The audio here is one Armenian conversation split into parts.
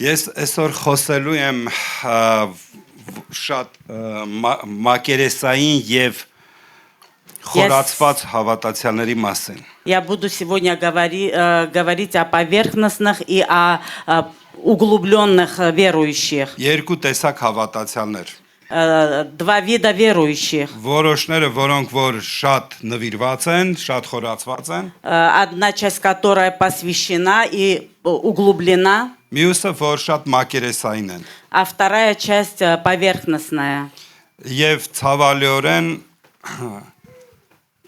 Ես այսօր խոսելու եմ շատ մակերեսային եւ խորացված հավատացյալների մասին։ Я буду сегодня говорить о поверхностных и о углубленных верующих. Երկու տեսակ հավատացյալներ։ Два вида верующих. Որոշները, որոնք որ շատ նվիրված են, շատ խորացված են։ Одна часть, которая посвящена и углублена. Մյուսը, որ շատ մակերեսային են։ А вторая часть поверхностная. Եվ ցավալիորեն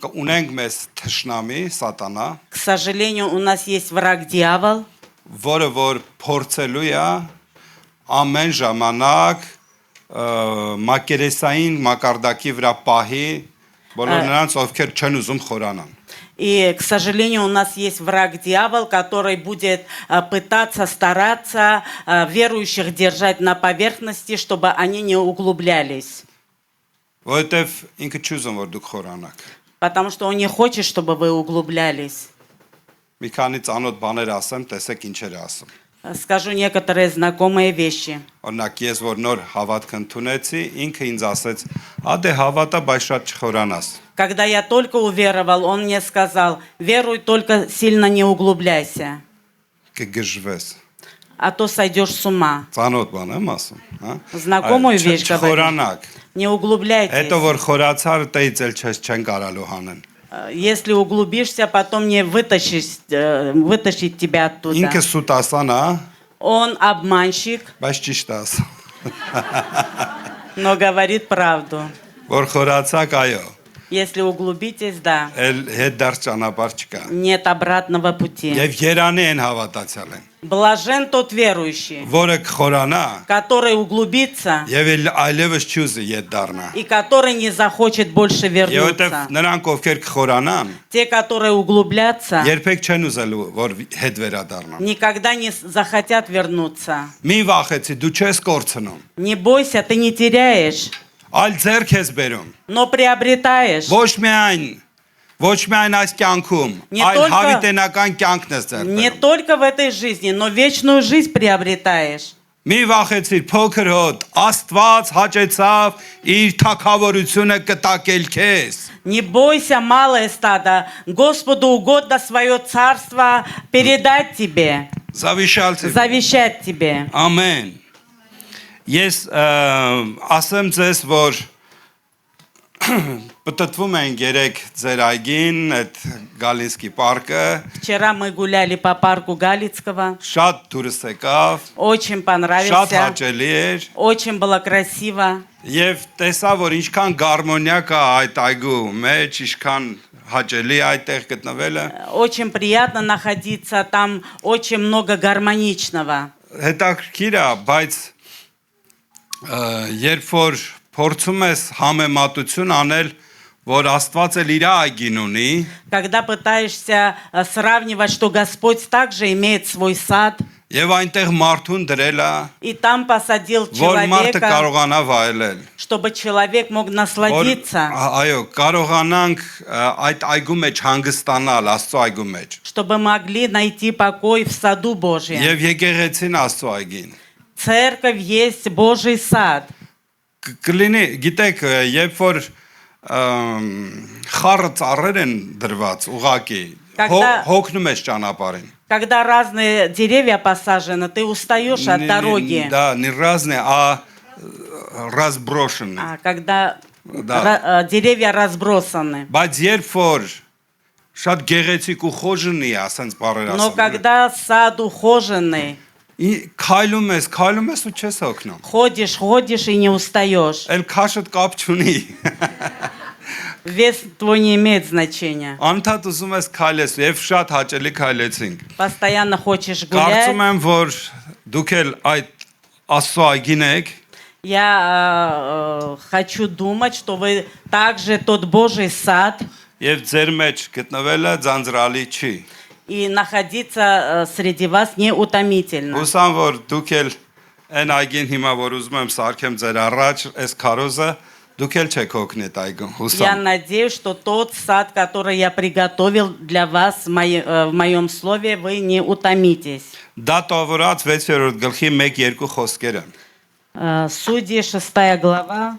ունենք մեզ թշնամի, սատանա, К сожалению, у нас есть враг дьявол, որը որ փորձելու է ամեն ժամանակ մակերեսային մակարդակի վրա պահի բոլոր նրանց, ովքեր չեն ուզում խորանան։ И, к сожалению, у нас есть враг дьявол, который будет пытаться, стараться верующих держать на поверхности, чтобы они не углублялись. Որովհետև ինքը չուզում որ դուք խորանաք։ Потому что он не хочет, чтобы вы углублялись. Մի քանի ծանոթ բաներ ասեմ, տեսեք ինչեր ասում։ Скажу некоторые знакомые вещи. Օրինակ ես որ նոր հավատք ընդունեցի, ինքը ինձ ասեց, «Ադե հավատա, բայց շատ չխորանաս»։ Когда я только уверовал, он мне сказал: веруй, только сильно не углубляйся, Կգժվես։ а то сойдешь с ума. Ծանոթ բան եմ ասում, հա։ Знакомую вещь говорю. Չխորանաք։ Не углубляйтесь. Հետո որ խորացար, տեից էլ չեն կարալու հանեն։ Если углубишься, потом не вытащить тебя оттуда. Ինքը սուտասան է, Он обманщик, բայց ճիշտ է ասում։ но говорит правду. Որ խորացակ, այո, Если углубитесь, да, էլ հետ դարձ ճանապարհ չկա։ нет обратного пути. Եվ Երանի են հավատացյալ են, Блажен тот верующий, որը կխորանա, который углубится եւ էլ այլևս չուզի ետ դառնա։ и который не захочет больше Եվ вернуться. որտեվ նրանք ովքեր կխորանան, Те, которые углублятся, երբեք չեն ուզելու որ հետ վերադառնան։ никогда не захотят вернуться. Մի վախեցի, դու չես կորցնում, Не бойся, ты не теряешь, այլ ձեռք ես բերում։ но приобретаешь. Ոչ միայն այս կյանքում, Не այլ только- հավիտենական կյանքն ես ձեռք Не բերում։ только в этой жизни, но вечную жизнь приобретаешь. Մի վախեցիր, փոքր հոտ, Աստված հաճեցավ իր թագավորությունը կտակել քեզ։ Не бойся, малое стадо, Господу угодно свое царство передать тебе, Զավիշալցի։ завещать тебе. Ամեն։ Ես ասեմ ձեզ, որ պատտվում են երեք ձեր այգին, այդ Գալինսկի պարկը, Вчера мы гуляли по парку Галицкого, շատ դուրս եկավ, очень շատ понравился, հաճելի էր, очень было красиво. եւ տեսա, որ ինչքան գարմոնիա կա այդ այգու մեջ, ինչքան հաճելի այդտեղ գտնվելը։ Очень приятно находиться, там очень много гармоничного. Հետաքրքիր է, բայց երբ որ փորձում ես համեմատություն անել, որ Աստված էլ իր այգին ունի, Когда пытаешься сравнивать, что Господь также имеет свой сад, եւ այնտեղ մարդուն դրել է, и там посадил որ մարդը человека, կարողանա վայելել։ чтобы человек мог Որ насладиться, այո, կարողանանք այդ այգու մեջ հանգստանալ, Աստծո այգու մեջ։ чтобы могли найти покой в саду Божьем. Եվ եկեղեցին Աստծո այգին։ Церковь есть Божий сад. Կլինի, гիտեք, երբ որ խառը ծառեր են դրված ուղակի, Когда- հոգնում ես ճանապարհին։ Когда разные деревья посажены, ты устаешь от дороги. Да, не разные, а разброшены։ А когда Да. деревья разбросаны. Բայց երբ որ շատ գեղեցիկ ու խոժնի է, ասենց բառեր Но ասեմ։ когда сад ухоженный, Քայլում ես ու չես հոգնում։ ходишь и не устаешь. Էլ քաշդ կապ չունի։ Вес твой не имеет значения. Անընդհատ ուզում ես քայլես եւ շատ հաճելի քայլեցինք։ Постоянно хочешь Կարծում гулять. եմ, որ դուք էլ այդ Աստծո այգին եք Я хочу думать, что вы также тот Божий сад, եւ ձեր մեջ գտնվելը ձանձրալի չի։ и находиться среди вас неутомительно. Հուսամ որ դուք էլ այն այգին հիմա որ ուզում եմ սարքեմ ձեր առաջ, այս քարոզը Դուք էլ չեք օգնի այդ այգում, Я հուսամ։ надеюсь, что тот сад, который я приготовил для вас в моем слове, вы не утомитесь. Դա տավորած 6-րդ գլխի 1-2 խոսքերը։ Судьи 6 глава,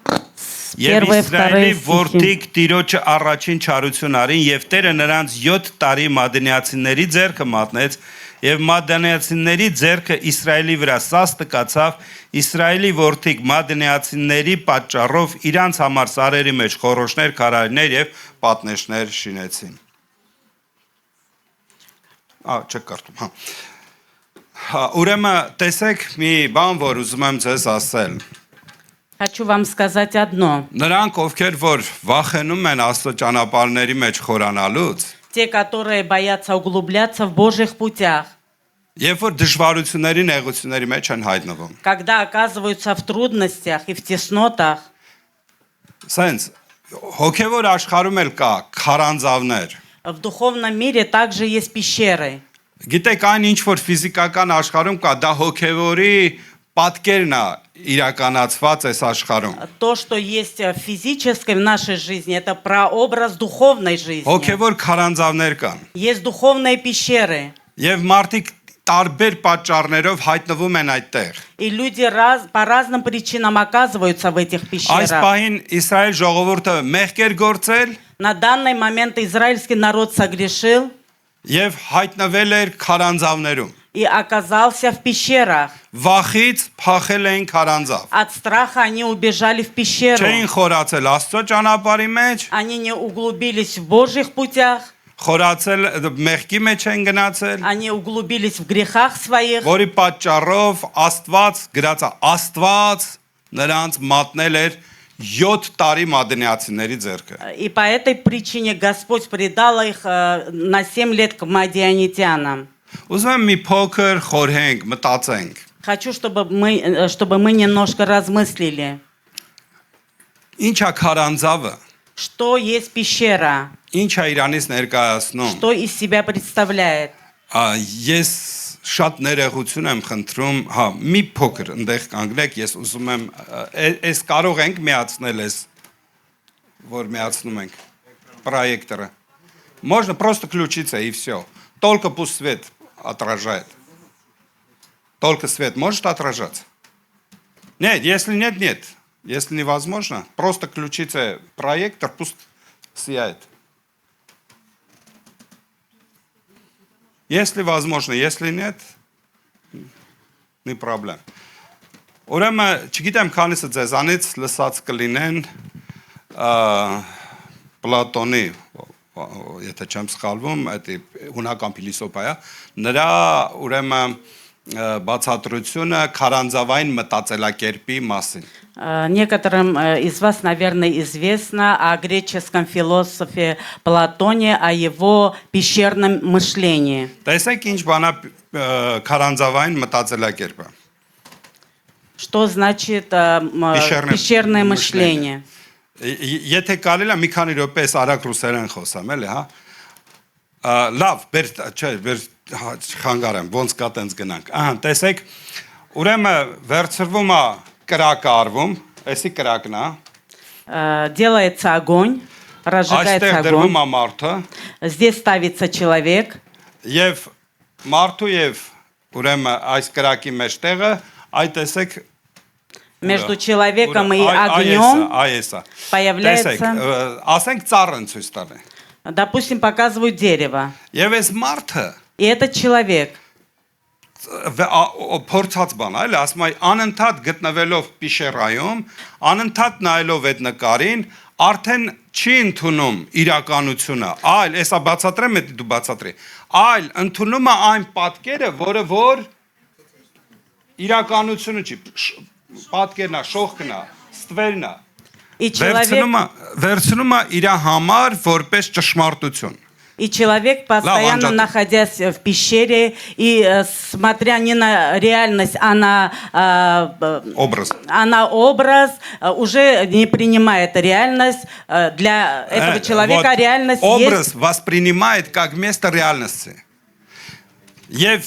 Եվ 1-2 Իսրայելի стихи. որդիք Տիրոջը առաջին չարություն արին, եւ Տերը նրանց 7 տարի մադենիացիների ձեռքը մատնեց, եւ մադենիացիների ձեռքը Իսրայելի վրա սաստը կացավ, Իսրայելի որդիք մադենիացիների պատճառով իրանց համար սարերի մեջ խորոշներ, քարայրներ եւ պատնեշներ շինեցին։ Չեք կարդում, հա։ Ուրեմն տեսեք մի բան, որ ուզում եմ ձեզ ասել։ Хочу вам сказать одно. Նրանք, ովքեր որ վախենում են Աստծո ճանապարհների մեջ խորանալուց, Те, которые боятся углубляться в Божьих путях, երբ որ դժվարությունների, նեղությունների մեջ են հայտնվում, когда оказываются в трудностях и в теснотах, սենց հոգևոր աշխարհում էլ կա քարանձավներ։ в духовном мире также есть пещеры. Գիտեք, այն ինչ որ ֆիզիկական աշխարհում կա, դա հոգևորի պատկերն է իրականացված այս աշխարհում։ То, что есть физическое в нашей жизни, это прообраз духовной жизни. Հոգևոր քարանձավներ կան։ Есть духовные пещеры. Եվ մարդիկ տարբեր պատճառներով հայտնվում են այդտեղ։ И люди по разным причинам оказываются в этих Այս пещерах. պահին Իսրայել ժողովուրդը մեղքեր գործել На данный момент израильский народ согрешил եւ հայտնվել էր քարանձավներում։ и оказался в пещерах. Վախից փախել էին քարանձավ։ От страха они убежали в пещеру. Չէին խորացել Աստծո ճանապարհի մեջ, Они не углубились в Божьих путях, խորացել մեղքի մեջ են գնացել, они углубились в грехах своих, որի պատճառով Աստված գրածա Աստված նրանց մատնել էր 7 տարի մադենիացիների ձեռքը։ и по этой причине Господь предал их на 7 лет к мадианитянам. Ուզում եմ մի փոքր խորհենք, մտածենք։ Хочу, чтобы мы немножко размыслили, Ինչ է քարանձավը, что есть пещера, ինչ է Իրանից ներկայացնում։ что из себя представляет. Ես շատ ներողություն եմ խնդրում, հա, մի փոքր այնտեղ կանգնեք, ես ուզում եմ այս կարող ենք միացնել այս որ միացնում ենք проекторы. Можно просто включиться и все. Только пусть свет отражает. Только свет может отражаться? Нет, если нет, нет. Если невозможно, просто включите проектор, пусть сияет. Если возможно, если нет, не проблем. Ուրեմն, չգիտեմ, քանիսը ձեզանից լսած կլինեն Պլատոնի, եթե չեմ սխալվում, դա հունական փիլիսոփա է, նրա ուրեմն բացատրությունը քարանձավային մտածելակերպի մասին։ Некоторым из вас, наверное, известно о греческом философе Платоне, о его пещерном мышлении. Տեսեք ինչ բանա քարանձավային մտածելակերպը։ Что значит пещерное мышление? Եթե կարելի է մի քանի րոպե արագ ռուսերեն խոսամ, էլի, հա։ Լավ, բեր խանգարեմ, ոնց կա տենց գնանք։ Ահա, տեսեք, ուրեմն վերցրվում է կրակը արվում, էսի կրակն է։ Делается огонь, разжигается Այստեղ огонь. դրվում է մարդը, Здесь ставится человек, եւ մարդու եւ ուրեմն այս кրակի մեջտեղը, այ տեսեք между человеком и огнем появляется, ասենք ծառն ցույց տալի։ допустим, показывают дерево. Եվ այս մարդը И этот человек, փորձած բան, այլ ասում է անընդհատ գտնվելով պիշերայում, անընդհատ նայելով այդ նկարին, արդեն չի ընդունում իրականությունը, այլ էսա բացատրեմ, եթե դու բացատրի, այլ ընդունում է այն պատկերը, որը որ իրականությունը չի, պատկերն է, շողքն է, ստվերն է, и человек, վերցնում է իր համար որպես ճշմարտություն։ и человек, постоянно находясь в пещере и смотря не на реальность, а на образ, уже не принимает реальность. Для этого человека реальность есть. Образ воспринимает как место реальности. Եվ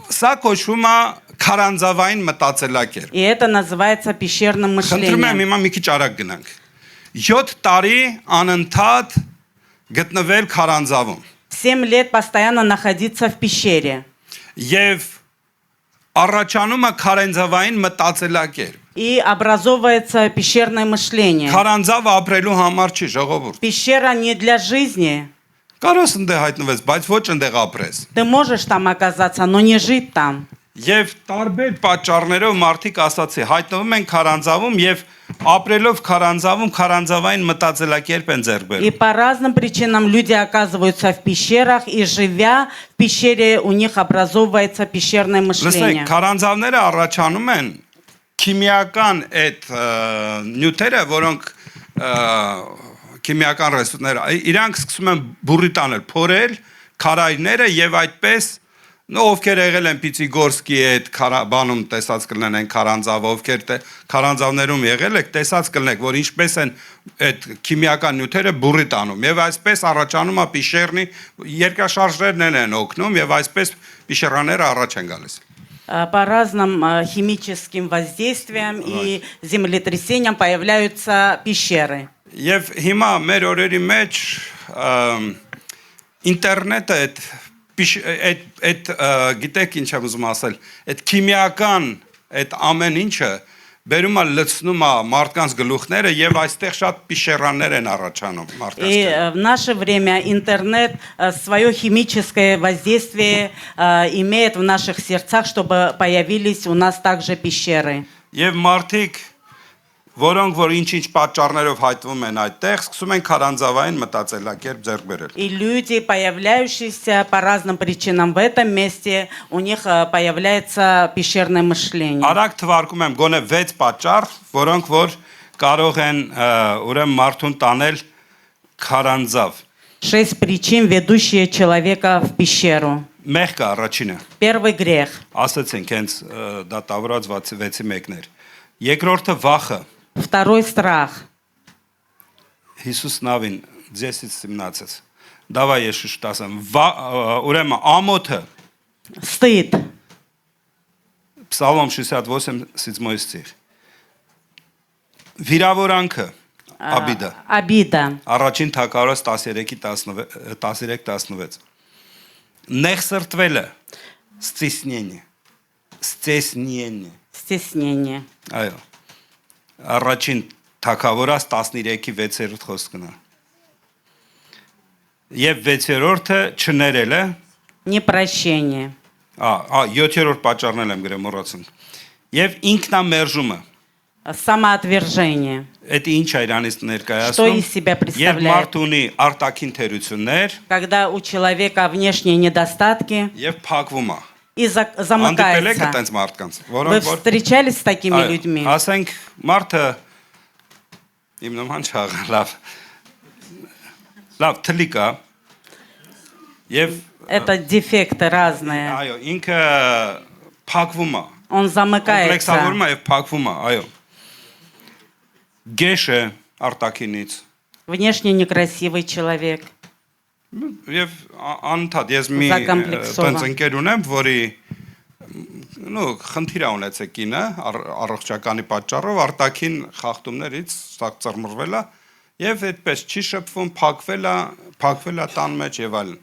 սա կոչվում է քարանձավային մտածելակերպ։ И это называется пещерным Խնդրում եմ мышлением. հիմա մի քիչ արագ գնանք։ 7 տարի անընդհատ գտնվել քարանձավում 7 лет постоянно находиться в пещере. եւ առաջանում է քարանձավային մտածելակերպ։ И образовывается пещерное мышление. Քարանձավը ապրելու համար չի, ժողովուրդ։ Пещера не для жизни. Կարոս ընդեղ հայտնվես, բայց ոչ ընդեղ ապրես։ Ты можешь там оказаться, но не жить там. Եվ տարբեր պատճառներով մարդիկ ասացի հայտնվում են քարանձավում եւ ապրելով քարանձավում քարանձավային մտածելակերպ են ձեռք И բերում։ по разным причинам люди оказываются в пещерах, и живя в пещере, у них образовывается пещерное мышление. Լսեք, քարանձավները առաջանում են քիմիական այդ նյութերը, որոնք քիմիական ռեսուրսները, իրանք սկսում են բուրի տանել, փորել քարայրները եւ այդպես ովքեր եղել են Պիցիգորսկի այդ բանում տեսած կլինեն այն քարանձավը, ովքեր քարանձավներում եղել եք, տեսած կլինեք, որ ինչպես են այդ քիմիական նյութերը բուրի տանում եւ այսպես առաջանում է պիշերնի երկրաշարժներն են օգնում եւ այսպես պիշերաները առաջ են գալիս։ По разным химическим воздействиям и землетрясениям появляются пещеры. Եվ հիմա մեր օրերի մեջ ինտերնետը այդ գիտեք ինչ եմ ուզում ասել, այդ քիմիական այդ ամեն ինչը բերում է լցնում է մարդկանց գլուխները եւ այստեղ շատ պիշերաններ են առաջանում մարդկանց։ И в наше время интернет свое химическое воздействие имеет в наших сердцах, чтобы появились у нас также пещеры. Եվ մարդիկ որոնք որ ինչ-ինչ պատճառներով հայտնվում են այդտեղ, սկսում են քարանձավային մտածելակերպ ձեռք բերել։ И люди, появляющиеся по разным причинам в этом месте, у них появляется пещерное мышление. Արագ թվարկում եմ գոնե 6 պատճառ, որոնք որ կարող են ուրեմն մարդուն տանել քարանձավ։ 6 причин, ведущие человека в пещеру. Մեղքը առաջինը։ Первый грех. Ասացինք հենց դա տավորած 6-ի մեկներ։ Երկրորդը վախը։ Второй страх. Հիսուս նավին 10-17. Давай ես շուտ ասեմ։ Ուրեմն ամոթը։ Стыд. Псалом 68-7 стих. Վիրավորանքը, աբիդա։ Обида. Առաջին թագավորոց 13-16։ Նեղսրտվելը, стеснение. Стеснение. Стеснение. Այո։ Առաջին թագավորոց 13-6 խոսքն է։ Եվ 6-րդը չներելը։ Непрощение. 7-րդ պատճառն եմ գրել մոռացում։ Եվ ինքնամերժումը։ Самоотвержение. Այդ ինչ է իրանից Что ներկայացնում։ из себя Երբ представляет? մարդ ունի արտաքին թերություններ Когда у человека внешние недостатки եւ փակվում է։ и Անդեպել եք замыкается. այդպես մարդկանց, Вы որոնք որ встречались с такими людьми? ասենք մարդը իմ նման չաղա լավ թլիկ է եւ Это дефекты разные. այո ինքը փակվում է Он замыкается. կոմպլեքսավորվում է եւ փակվում է այո գեշը արտաքինից Внешне некрасивый человек. եւ անընդհատ ես մի Закомплексован. տենց ընկեր ունեմ որի խնդիր է ունեցել կինը առողջականի պատճառով արտաքին խախտումներից սակ ծռմռվել է եւ այդպես չի շփվում փակվել է տան մեջ եւ այլն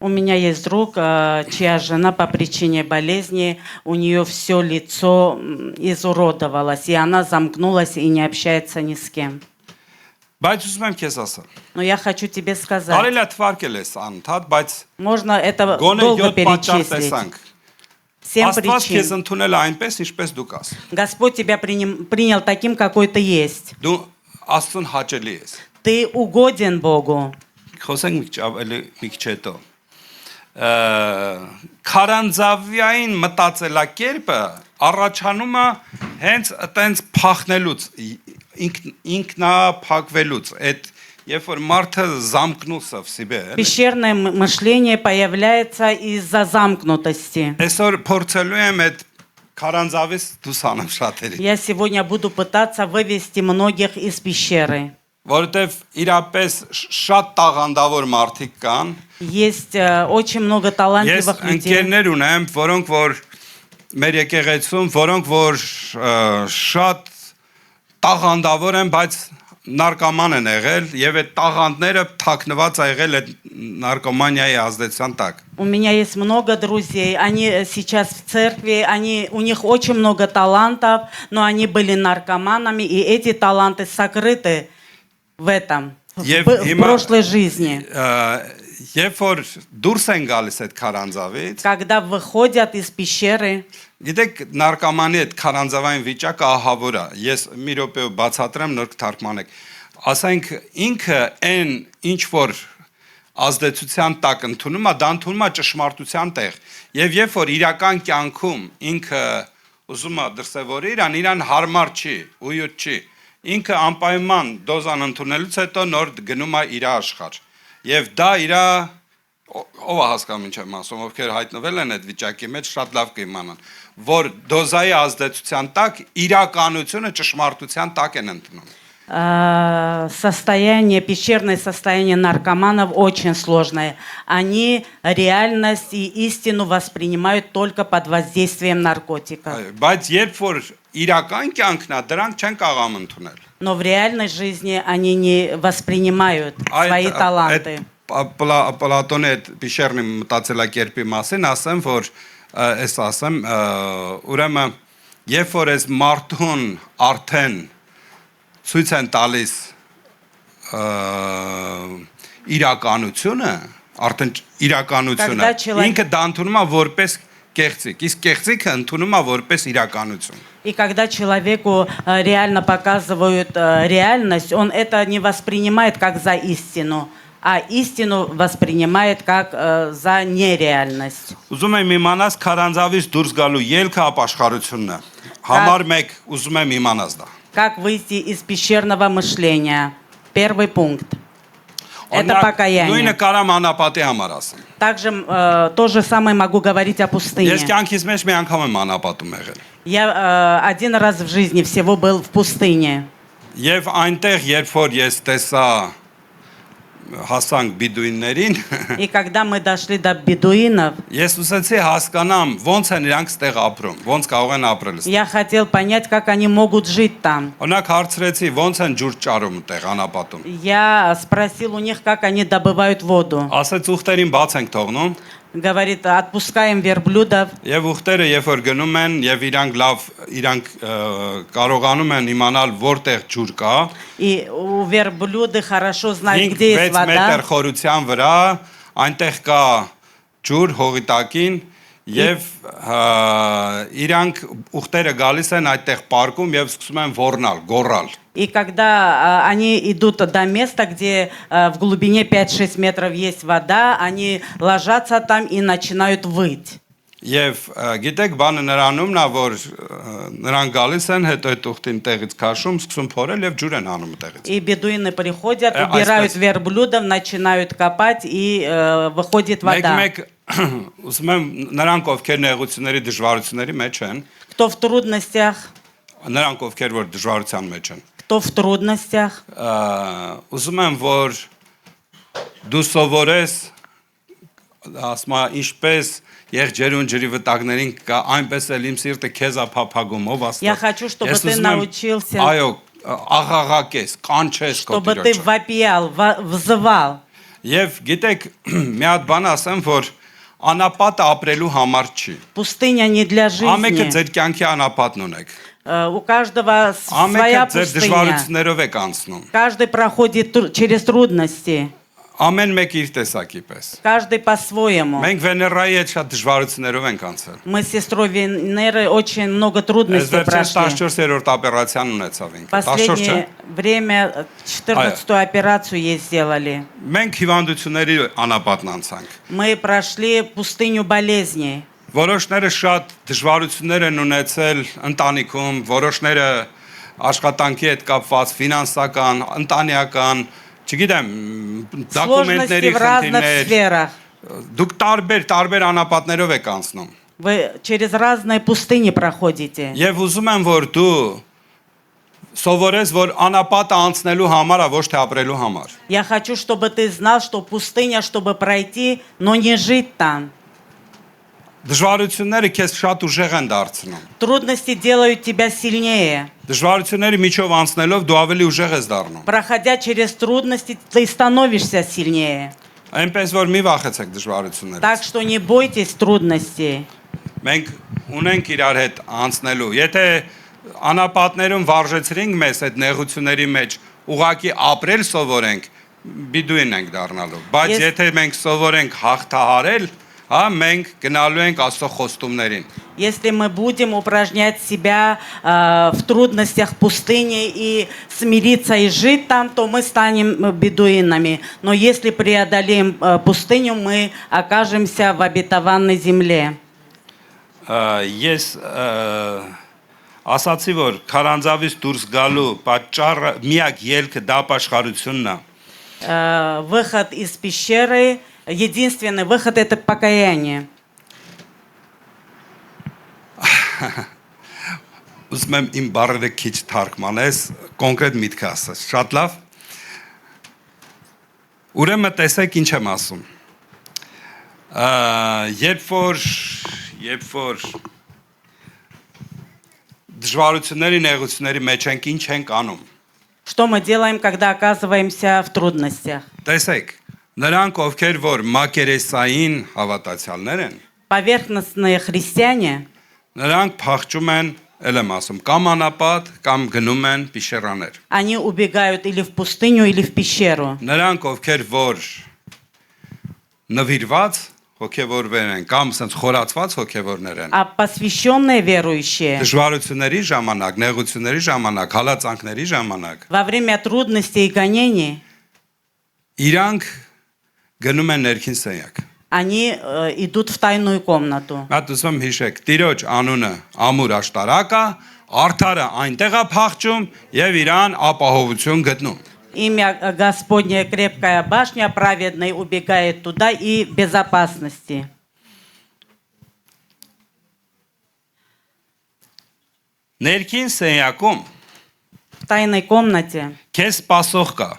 У меня есть друг, чья жена по причине болезни, у нее все лицо изуродовалось, и она замкнулась и не общается ни с кем. Բայց ուզում եմ քեզ ասել Но я хочу тебе сказать, կարելի է թվարկել ես անընդհատ բայց можно это գոնե долго 7 պատճառ перечислить. տեսանք 7 Աստված քեզ причин. ընդունել է այնպես ինչպես դու կաս Господь тебя принял таким, какой ты есть. դու Աստծուն հաճելի ես Ты угоден Богу. խոսենք մի քիչ ավելի մի քիչ հետո քարանձավային մտածելակերպը առաջանում է հենց այտենց փախնելուց ինքնափակվելուց այդ երբ որ մարդը զամկնուց в себе Пещерное мышление появляется из-за замкнутости. այսօր փորձելու եմ այդ քարանձավից դուրս անեմ շատերի Я сегодня буду пытаться вывести многих из пещеры. որովհետև իրապես շատ տաղանդավոր մարդիկ կան Есть очень много ես талантливых людей. ընկերներ ունեմ որոնք որ մեր եկեղեցում, որոնք որ շատ տաղանդավոր են, բայց նարկոման են եղել եւ այդ տաղանդները թաքնված ա եղել այդ նարկոմանիայի ազդեցության տակ։ У меня есть много друзей, они сейчас в церкви, у них очень много талантов, но они были наркоманами, и эти таланты сокрыты в этом, в прошлой жизни. Երբ որ դուրս են գալիս այդ քարանձավից, Когда выходят из пещеры, գիտեք, նարկոմանի այդ քարանձավային վիճակը ահավոր է։ Ես մի րոպե բացատրեմ, նոր կթարգմանեք։ Ասենք ինքը այն ինչ որ ազդեցության տակ ընդունում է, դա ընդունում է ճշմարտության տեղ։ Եվ երբ որ իրական կյանքում ինքը ուզում է դրսևորի իրան հարմար չի, ույուտ չի։ Ինքը անպայման դոզան ընդունելուց հետո նոր գնում է իր աշխարհ։ Եվ դա իր ով է հասկանում ինչ եմ ասում, ովքեր հայտնվել են այդ վիճակի մեջ, շատ լավ կիմանան, որ դոզայի ազդեցության տակ իրականությունը ճշմարտության տակ են ընդունում։ Пещерное состояние наркоманов очень сложное. Они реальность и истину воспринимают только под воздействием наркотиков. Բայց երբ որ իրական կյանքն է, դրանք չեն կարող ընդունել։ Но в реальной жизни они не воспринимают свои таланты. Պլատոնի այդ Պիշերնի մտածելակերպի մասին ասեմ, որ ես ասեմ, ուրեմն երբ որ այս մարդուն արդեն ցույց են տալիս իրականությունը, արդեն իրականությունը, ինքը դա ընդունում է որպես կեղծիք, իսկ կեղծիքը ընդունում է որպես իրականություն։ И когда человеку реально показывают реальность, он это не воспринимает как за истину, а истину воспринимает как за нереальность. Ուզում եմ իմանաս քարանձավից դուրս գալու ելքը ապաշխարությունն է։ Համար 1 ուզում եմ իմանաս դա։ Как выйти из пещерного мышления? Первый пункт. Это покаяние. Նույնը կարամ անապատի համար ասեմ։ Также то же самое могу говорить о пустыне. Ես կյանքիս մեջ մի անգամ եմ անապատում եղել։ Я один раз в жизни всего был в пустыне. Եվ այնտեղ երբ որ ես տեսա հասանք բիդուիններին, И когда мы дошли до бедуинов, ես ուզեցի հասկանամ ոնց են իրանք ստեղ ապրում, ոնց կարող են ապրել։ я хотел понять, как они могут жить там. Օրինակ հարցրեցի ոնց են ջուր ճարում այդտեղ անապատում։ Я спросил у них, как они добывают воду. Ասեց ուխտերին բաց ենք թողնում։ Говорит, отпускаем верблюдов. Եվ ուխտերը երբ որ գնում են եւ իրանք կարողանում են իմանալ որտեղ ջուր կա։ И у верблюды хорошо знают, где есть 5 մետր вода. խորության վրա այնտեղ կա ջուր հողի տակին եւ իրանք ուխտերը գալիս են այդտեղ պարկում եւ սկսում են ոռնալ, գոռալ։ И когда они идут до места, где в глубине 5-6 метров есть вода, они ложатся там и начинают выть. Եվ գիտեք բանը նրանումն է որ նրանք գալիս են հետո այդ ուխտին տեղից քաշում, սկսում փորել եւ ջուր են անում տեղից։ И бедуины приходят, убирают верблюдов, начинают копать и выходит вода. Մեկ ուզում եմ նրանք ովքեր նեղությունների դժվարությունների մեջ են, Кто в трудностях, նրանք ովքեր որ դժվարության մեջ են, кто в трудностях, ուզում եմ որ դու սովորես ասма ինչպես եղջերուն ջրի վտակներին կա այնպես էլ իմ սիրտը քեզ ափափագում ով աստված։ Я хочу, чтобы ты научился, այո աղաղակես, կանչես քո чтобы ты вопиял, взывал. Եվ գիտեք մի հատ բան ասեմ որ անապատը ապրելու համար չի։ Пустыня не для Ամեկը жизни. ձեր կյանքի անապատն ունեք։ У каждого своя Ամեկը ձեր пустыня. դժվարություններով եք անցնում։ Каждый проходит через трудности. Ամեն մեկ իր տեսակի պես։ Каждый по-своему. Մենք Վեներայի հետ շատ դժվարություններով ենք անցել։ Мы с сестрой Венеры очень много трудностей Այս прошли. 14-րդ օպերացիան ունեցավ ինքը։ 14 Последнее время 14-ю операцию ей сделали. Մենք հիվանդությունների անապատն անցանք։ Мы прошли пустыню болезней. Որոշները շատ դժվարություններ են ունեցել ընտանիքում, որոշները աշխատանքի հետ կապված, ֆինանսական, ընտանեկան, չգիտեմ, Сложности դոկումենտների в разных խնդիրներ, сферах. դուք տարբեր անապատներով եք անցնում։ Вы через разные пустыни проходите. Եվ ուզում եմ որ դու սովորես որ անապատը անցնելու համար է ոչ թե ապրելու համար։ Я хочу, чтобы ты знал, что пустыня, чтобы пройти, но не жить там. Դժվարությունները քեզ շատ ուժեղ են դարձնում։ Трудности делают тебя сильнее. Դժվարությունների միջով անցնելով դու ավելի ուժեղ ես դառնում։ Проходя через трудности, ты становишься сильнее. Այնպես որ մի վախեցեք դժվարություններից։ Так что не бойтесь трудностей. Մենք ունենք իրար հետ անցնելու։ Եթե անապատներում վարժեցրինք մեզ այդ նեղությունների մեջ, ուղակի ապրել սովորենք, բիդուին ենք դառնալու։ Բայց եթե մենք սովորենք հաղթահարել, հա, մենք գնալու ենք Աստծո խոստումներին։ Если мы будем упражнять себя в трудностях пустыни и смириться и жить там, то мы станем бедуинами. Но если преодолеем пустыню, мы окажемся в обетованной земле. Ես ասացի որ քարանձավից դուրս գալու պատճառը միակ ելքը դա ապաշխարությունն է։ Выход из пещеры, единственный выход это покаяние. Ուզում եմ իմ բառերը քիչ թարգմանես, կոնկրետ միտք ասես։ Շատ լավ։ Ուրեմն տեսեք ինչ եմ ասում։ Երբ որ դժվարությունների, նեղությունների մեջ ենք, ինչ ենք անում։ Что мы делаем, когда оказываемся в трудностях? Տեսեք, նրանք ովքեր որ մակերեսային հավատացյալներ են, Поверхностные христиане, նրանք փախչում են, ել եմ ասում, կամ անապատ, կամ գնում են պիշերաներ։ они убегают или в пустыню, или в пещеру. Նրանք ովքեր որ նվիրված հոգևորներ են, կամ ասենց խորացված հոգևորներ են։ А посвященные верующие Դժվարությունների ժամանակ, նեղությունների ժամանակ, հալածանքների ժամանակ во время трудностей и гонений իրանք գնում են ներքին սենյակ։ они идут в тайную комнату. Մատ ուզում հիշեք, Տիրոջ անունը ամուր աշտարակա, արդարը այնտեղ է փախչում եւ իրան ապահովություն գտնում։ Имя Господне крепкая башня, праведный убегает туда и в безопасности. Ներքին սենյակում В тайной комнате քեզ սпасող կա։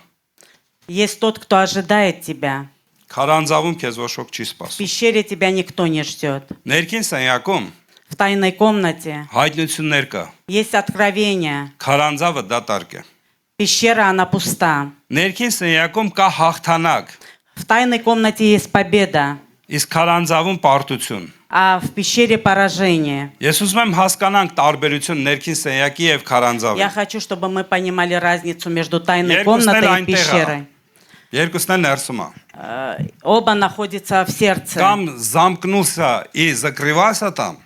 есть тот, кто ожидает тебя. Քարանձավում քեզ ոչ ոք չի В սпасում։ пещере тебя никто не ждет. Ներքին սենյակում В тайной комнате հայտնություններ կա։ есть откровение. Քարանձավը դատարկ է։ Пещера, она пуста. Ներքին սենյակում կա հաղթանակ, В тайной комнате есть победа, իսկ քարանձավում պարտություն։ а в пещере поражение. Ես ուզում եմ հասկանանք տարբերություն ներքին սենյակի եւ քարանձավի։ Я хочу, чтобы мы понимали разницу между тайной Երկուսն էլ комнатой и այնտեղ է։ пещерой. Երկուսն էլ ներսում է։ Оба находятся в сердце. Կամ замкнулся и закрывался там,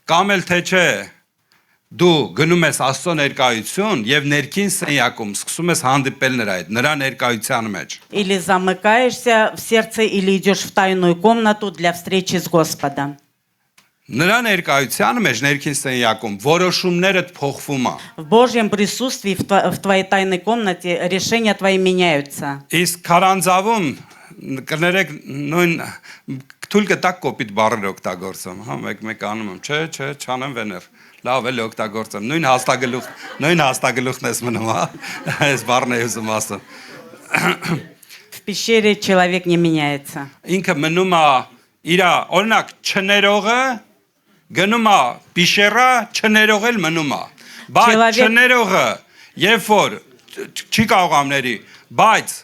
կամ էլ թե չէ դու գնում ես Աստծո ներկայություն եւ ներքին սենյակում սկսում ես հանդիպել նրա հետ, նրա ներկայության մեջ։ Или замыкаешься в сердце, или идешь в тайную комнату для встречи с Господом. Նրա ներկայության մեջ ներքին սենյակում որոշումներդ փոխվում է։ В Божьем присутствии, в твоей тайной комнате, решения твои меняются. Իսկ քարանձավում կներեք նույն թույլ կտակ կոպիտ բառեր օգտագործում, հա, մեկ անում եմ, չէ, չանեմ վեներ։ Լավ էլ օգտագործեմ։ Նույն հաստագլուխն ես մնում, հա։ Այս բառն է ուզում ասեմ։ В пещере человек не меняется. Ինքը մնում է իր օրինակ չներողը գնում է պիշերա, չներողել մնում է։ Բայց չներողը երբ որ չի կարող ամների, բայց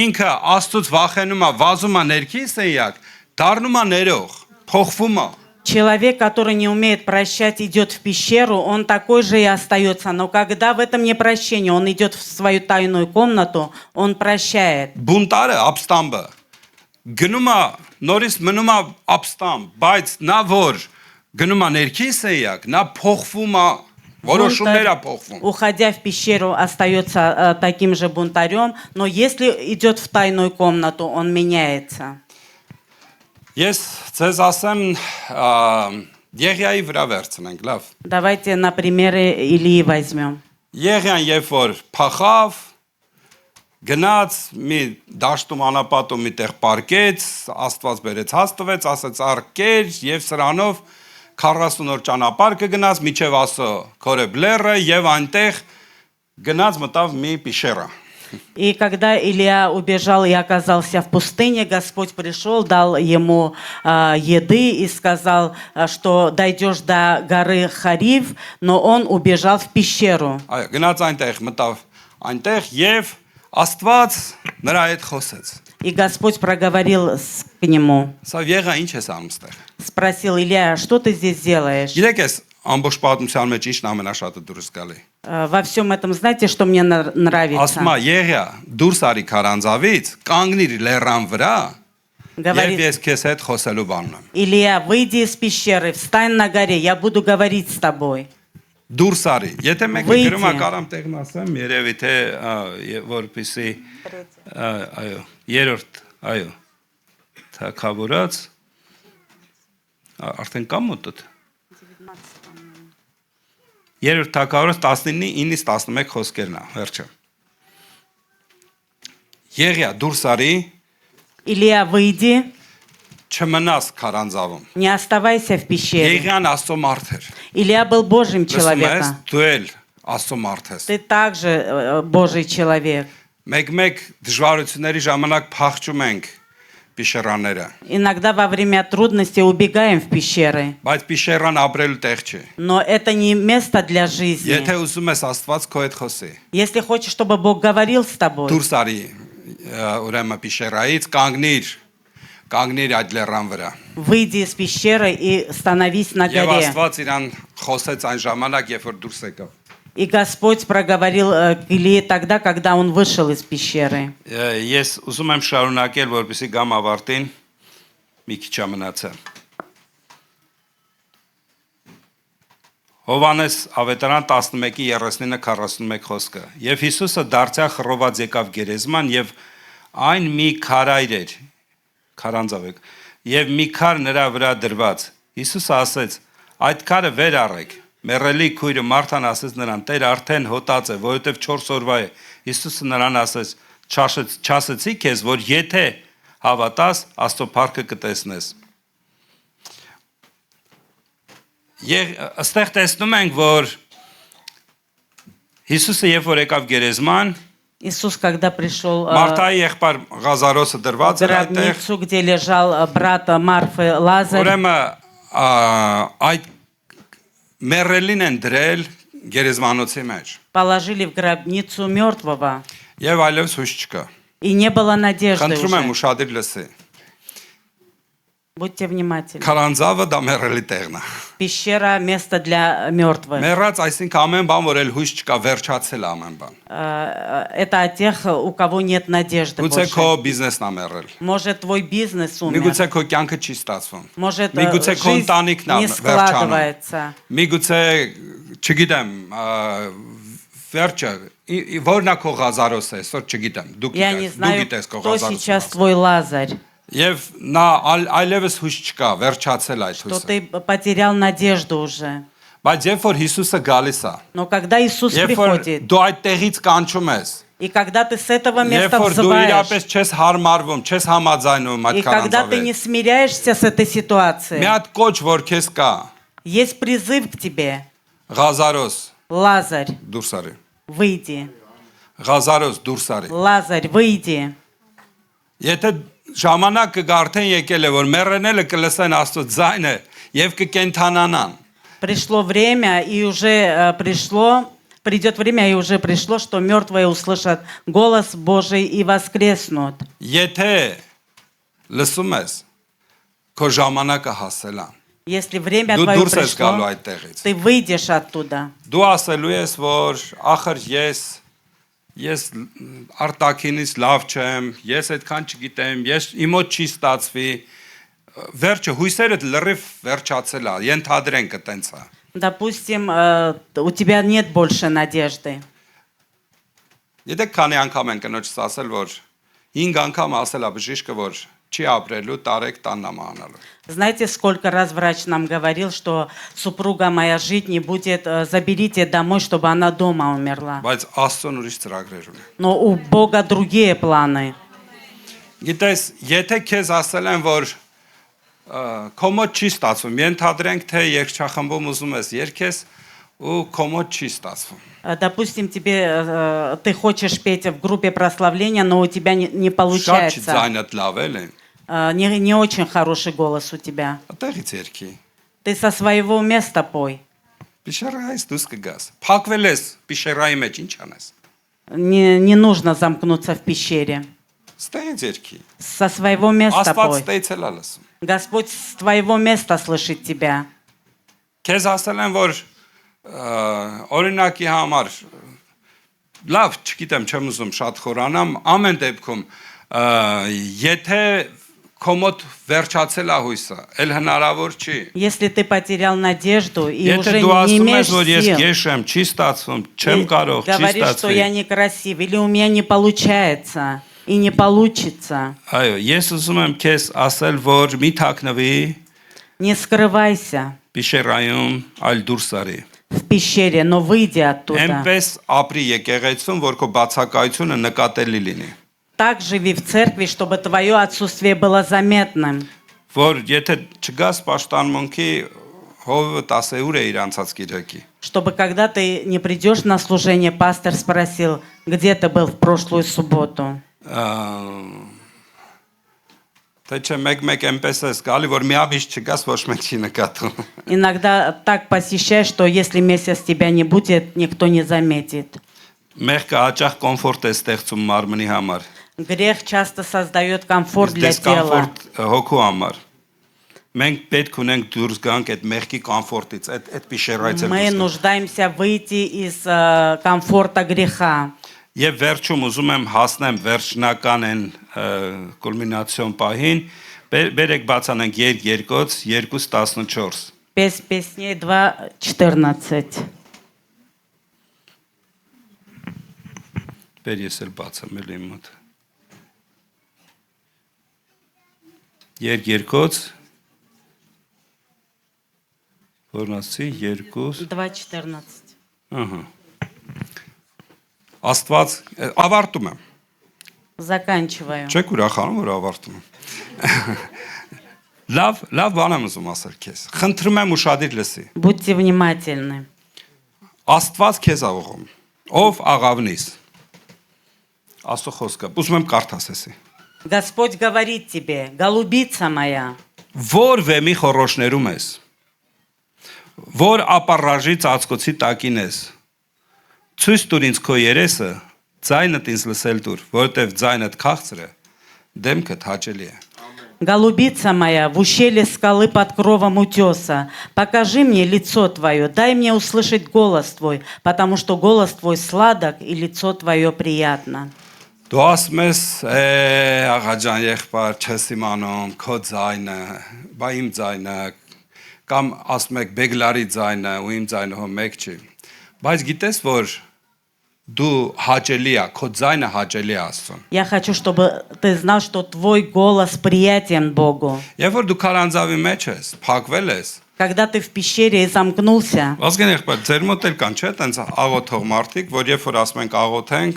ինքը Աստծուց վախենում է, վազում է ներքին սենյակ, դառնում է ներող, փոխվում է։ Человек, который не умеет прощать, идет в пещеру, он такой же и остается. Но когда в этом непрощении он идет в свою тайную комнату, он прощает. Բունտարը ապստամբը գնում է նորից մնում է ապստամբ, բայց նա որ գնում է ներքին սենյակ, նա փոխվում է, որոշումներ է փոխվում։ Уходя в пещеру, остается таким же бунтарем, но если идет в тайную комнату, он меняется. Ես ձեզ ասեմ Եղիայի վրա վերցնենք, լավ։ Давайте на примеры Илии возьмем. Եղիան երբ որ փախավ, գնաց մի դաշտում անապատում մի տեղ պարկեց, Աստված բերեց հաստվեց, ասեց արկեր եւ սրանով 40 օր ճանապարհ կգնաց միջև ասո Քորեբ լեռը եւ այնտեղ գնաց մտավ մի պիշերա։ И когда Илья убежал и оказался в пустыне, Господь пришел, дал ему еды и сказал, что дойдешь до горы Харив, но он убежал в пещеру. Այո, գնաց այնտեղ, մտավ այնտեղ եւ Աստված նրա հետ խոսեց։ И Господь проговорил к нему. Սա եղա ինչ ես անում ստեղ։ Սպрасил Илья, что ты здесь делаешь? Գիտեք ես ամբողջ պատմության մեջ ինչն ամենաշատը դուրս գալի։ Во всем этом, знаете, что мне нравится? Ասում է եղա դուրս արի քարանձավից, կանգնիր լեռան վրա, եւ Говорит ես քեզ հետ խոսելու բանն եմ։ Илья, выйди из пещеры, встань на горе, я буду говорить с тобой. Դուրս արի։ Եթե մեկը Выйди. գրում է կարամ տեղն ասեմ, երևի թե որպեսի այո, երրորդ, այո, թագավորած արդեն կամ մոտդ։ Երրորդ թագավորած 19-ից 11 խոսքերն է, վերջը։ Եղիա դուրս արի, Илья, выйди, չմնաս քարանձավում։ не оставайся в пещере. Եղիան Աստծո մարդ էր։ Илья был Божьим Լսում ես, человеком. դու էլ Աստծո մարդ ես։ Ты также Божий человек. Մեկ-մեկ դժվարությունների ժամանակ փախչում ենք պիշերաները, Иногда во время трудностей убегаем в пещеры. բայց պիշերան ապրելու տեղ չէ։ Но это не место для жизни. Եթե ուզում ես Աստված քո հետ խոսի, Если хочешь, чтобы Бог говорил с тобой, դուրս արի ուրեմն պիշերայից, կանգնիր այդ լեռան вրա։ выйди из пещеры и становись на Եվ горе. Աստված իրան խոսեց այն ժամանակ, երբ որ դուրս եկավ։ И Господь проговорил к Илье тогда, когда он вышел из пещеры. Ես ուզում եմ շարունակել, որպեսզի գամ ավարտին, մի քիչ է մնացել։ Հովանես ավետարան 11:39-41 խոսքը։ Եվ Հիսուսը դարձյալ խռոված եկավ գերեզման եւ այն մի քարայր էր, քարանձավ եք, եւ մի քար նրա վրա դրված։ Հիսուսը ասեց. այդ քարը վեր առեք։ Մեռելի քույրը Մարթան ասեց նրան. Տեր արդեն հոտած է, որովհետեւ 4 օրվա է։ Հիսուսը նրան ասեց. չասեցի քեզ, որ եթե հավատաս, Աստծո փառքը կտեսնես։ Այստեղ տեսնում ենք, որ Հիսուսը երբ որ եկավ գերեզման, Иисус, когда пришел в Մարթայի եղբայր Ղազարոսը դրված էր այդտեղ, гробницу, где лежал брат Марфы Лазарь, ուրեմն այդ մեռելին են դրել գերեզմանոցի մեջ։ положили в гробницу мертвого, Եվ այլևս հույս չկա։ и не было надежды Խնդրում եմ уже. ուշադիր լսի։ Будьте внимательны. Քարանձավը դա մեռելի տեղն է։ Пещера – место для мертвых. Մեռած այսինքն ամեն բան, որ էլ հույս չկա, վերջացել ամեն բան։ Это о тех, у кого нет надежды Գուցե քո больше. բիզնեսն է մեռել։ Может, твой бизнес умер. Միգուցե քո կյանքը չի ստացվում։ Может, Միգուցե քո жизнь ընտանիքն է не վերջանում։ складывается. Միգուցե, չգիտեմ, վերջը որնա քո Ղազարոս է, այսօր չգիտեմ, դու Я не знаю, գիտես քո кто сейчас Ղազարոսը։ твой Лазарь, Եվ նա այլևս հույս չկա, վերջացել այդ что հույսը։ ты потерял надежду уже. Բայց երբ որ Հիսուսը գալիս է, Но когда Иисус երբ որ приходит, դու այդ տեղից կանչում ես, и когда ты с этого երբ места որ դու взываешь, իրապես չես հարմարվում, չես համաձայնում այդ и когда ты не քարանձավի, смиряешься с этой մի ситуацией, հատ կոչ որ քեզ կա, есть призыв к тебе. Ղազարոս Лазарь, դուրս արի։ выйди. Ղազարոս դուրս արի։ Лазарь, выйди. Եթե ժամանակը արդեն եկել է, որ մեռնելը կլսեն Աստծո ձայնը եւ կկենթանանան։ Пришло время, и уже придет время, и уже пришло, что мертвые услышат голос Божий и воскреснут. Եթե լսում ես, քո ժամանակը հասել է։ Если время Դու твое դուրս ես գալու пришло, այդտեղից։ ты выйдешь оттуда. Դու ասելու ես, որ ախր ես արտակինից լավ չեմ, ես այդքան չգիտեմ, իմ մոտ չի ստացվի։ Վերջը հույսերդ լրիվ վերջացել է, ենթադրենք այտենց է։ Допустим, у тебя нет больше надежды. Եթե քանի անգամ են կնոջս ասել, որ 5 անգամ ասել է բժիշկը, որ չի ապրելու, տարեք տաննա մահանալու։ Знаете, сколько раз врач нам говорил, что супруга моя жить не будет, заберите домой, чтобы она дома умерла. Բայց Աստծոն ուրիշ ծրագրեր ունի։ Но у Бога другие планы. Գիտես, եթե քեզ ասել են, որ քո մոտ չի ստացվում, ենթադրենք թե երգչախմբում ուզում ես երգես, ու կոմոդ չի ստացվում։ Допустим, ты хочешь петь в группе прославления, но у тебя не Շատ получается. չձայնդ լավ էլ են։ Не очень хороший голос у тебя. Այդտեղից երգի։ Ты со своего места пой. Բիշերայից դուս կգաս։ Փակվել ես բիշերայի մեջ ինչ անես։ Не нужно замкнуться в пещере. Ստեղից երգի։ Со своего места Աստված пой. ստեյց էլ ալսում։ Господь с твоего места слышит тебя. Քեզ ասել են որ օրինակի համար լավ, չգիտեմ, չեմ ուզում շատ խորանամ, ամեն դեպքում եթե կոմոդ վերջացել է հույսը, էլ հնարավոր չի։ Если ты потерял надежду и Եթե уже դու не ասում имеешь ես, որ ես сил, գեշ եմ, չի ստացվում, չեմ и կարող, չի говоришь, что я ստացվի։ некрасив, или у меня не получается, и не получится. Այո, ես ուզում եմ քեզ ասել, որ մի թաքնվի Не скрывайся բիշերայում, այլ դուրս արի։ в пещере, но выйди оттуда. Էնպես ապրի եկեղեցում, որ քո բացակայությունը նկատելի լինի։ Так живи в церкви, чтобы твое отсутствие было заметным. Որ եթե չգաս պաշտանմունքի հովը 10 ուր է իր անցած գիրակի։ Чтобы когда ты не придешь на служение, пастор спросил, где ты был в прошлую субботу. Թե չէ մեկ այնպես ես գալի, որ մի ամիս չգաս, ոչ մեկ չի նկատում։ Иногда так посещаешь, что если месяц тебя не будет, никто не заметит. Մեղքը հաճախ կոմֆորտ է ստեղծում մարմնի համար։ Грех часто создает комфорт для тела. Դիսկոմֆորտ հոգու համար։ Մենք պետք ունենք դուրս գանք այդ մեղքի կոմֆորտից, այդ բիշերայից Мы нуждаемся выйти из комфорта греха. Եվ վերջում ուզում եմ հասնեմ վերջնական այն կուլմինացիոն պահին, բերեք բացանենք երկոց 2:14։ Песней 2:14. Բեր ես էլ բացեմ էլ իմ մոտ։ Երկոց Որնասի 2 2:14. Ահա Աստված ավարտում եմ։ Заканчиваю. Չեք ուրախանում, որ ավարտում եմ։ Լավ բան եմ ուզում ասել քեզ։ Խնդրում եմ ուշադիր լսի։ Будьте внимательны. Աստված քեզ աղողում։ Ով աղավնիս։ Աստծո խոսքը։ Ուզում եմ կարդաս էսի։ Господь говорит тебе, голубица моя, Որ վեմի խորոշներում ես։ Որ ապարաժի ծածկոցի տակին ես։ Ցույց տուր ինձ քո երեսը, ձայնդ ինձ լսել տուր, որովհետև ձայնդ քաղցր է, դեմքդ հաճելի է։ голубица моя, в ущелье скалы под кровом утеса, покажи мне лицо твое, дай мне услышать голос твой, потому что голос твой сладок и лицо твое приятно. Դու ասում ես, աղաջան եղբայր, չես իմանում, քո ձայնը, բա իմ ձայնը, կամ ասում եք բեգլարի ձայնը ու իմ ձայնը հո մեկ չի։ Բայց գիտես, որ դու հաճելի է, քո ձայնը հաճելի է Աստծուն։ Я хочу, чтобы ты знал, что твой голос приятен Богу. Եվ որ դու քարանձավի մեջ ես, փակվել ես, Когда ты в пещере и замкнулся, Ոսկեն եղբայր, ձեր մոտ էլ կան, չէ՞, տենց աղոթող մարդիկ, որ երբ որ ասում ենք աղոթենք,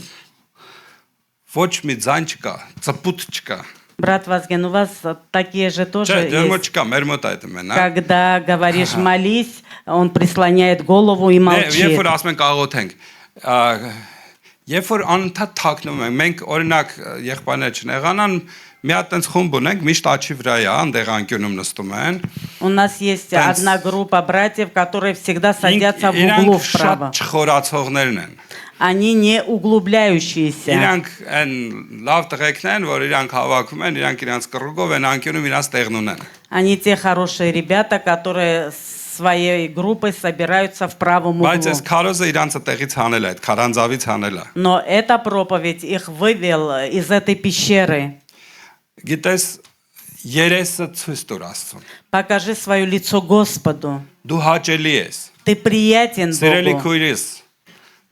ոչ մի ձայն չկա, ծպուտ չկա։ брат Вазген, у вас такие же тоже Չէ, ձեր մոտ есть. չկա, մեր մոտ այդ մեն, հա։ Когда говоришь молись, он прислоняет голову и Երբ молчит. որ ասում ենք աղոթենք, երբ որ անընդհատ թաքնվում ենք, մենք օրինակ եղբայրներ չնեղանան, մի հատ տենց խումբ ունենք, միշտ աչի վրա է, այնտեղ անկյունում նստում են։ У нас есть одна группа братьев, которые всегда садятся в углу Իրանք вправо. շատ չխորացողներն են։ Они не углубляющиеся. Իրանք այն լավ տղեկներ են, որ իրանք հավաքում են, իրանք իրանք կռուգով են անկյունում իրանք տեղն ունեն։ Они те хорошие ребята, которые своей группой собираются в правом Բայց углу. այս քարոզը իրանք տեղից հանել է, այդ քարանձավից հանել է։ Но эта проповедь их вывел из этой пещеры. Գիտես, երեսը ցույց տուր Աստծուն։ Покажи свое лицо Господу. Դու հաճելի ես։ Ты приятен Սիրելի Богу. քույրիս,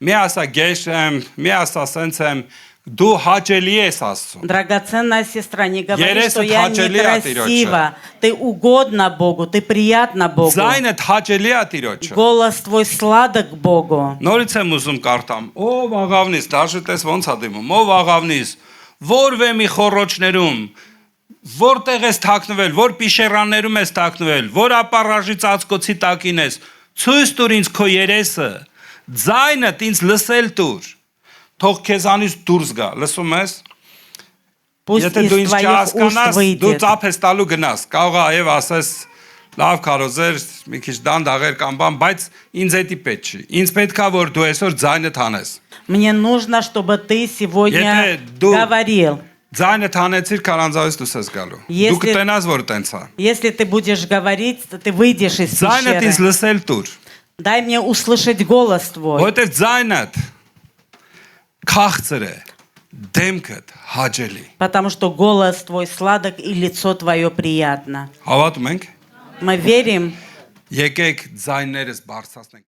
մի ասա գեշ եմ, մի ասա սենց եմ, դու հաճելի ես Աստծուն։ Драгоценная сестра, не говори, Երեսդ что я հաճելի է некрасива. Ты угодна Богу, ты приятна Богу. Ձայնդ հաճելի է Տիրոջը։ Голос твой сладок Богу. Նորից եմ ուզում կարդամ։ Ով աղավնիս, դաշտես ոնց ա դիմում։ Ով աղավնիս, որ վեմի խորոչներում, որտեղ ես թաքնվել, որ պիշերաններում ես թաքնվել, որ ապարաժի ծածկոցի տակին ես, Ցույց տուր ինձ քո երեսը, ձայնդ ինձ լսել տուր։ Թող քեզանից դուրս գա, լսում ես։ Пусть Եթե из դու ինձ твоих уст չհասկանաս, դու выйдет. ծափ ես տալու գնաս։ Կարող է այև ասես լավ կարոզեր, մի քիչ դանդաղեր կամ բան, բայց ինձ էդի պետք չի։ Ինձ պետքա որ դու այսօր ձայնդ հանես։ Мне нужно, чтобы ты сегодня Եթե դու говорил. ձայնդ հանեցիր քարանձավից դուրս ես գալու։ Դու Если- կտենաս որ տենց է։ Если ты будешь говорить, то ты выйдешь из Ձայնդ ինձ пещеры. լսել տուր։ Дай мне услышать голос твой. Որովհետև ձայնդ քաղցր է, դեմքդ հաճելի։ Потому что голос твой сладок и лицо твое приятно. Հավատում ենք։ Мы верим. Եկեք ձայներս բարձրացնենք։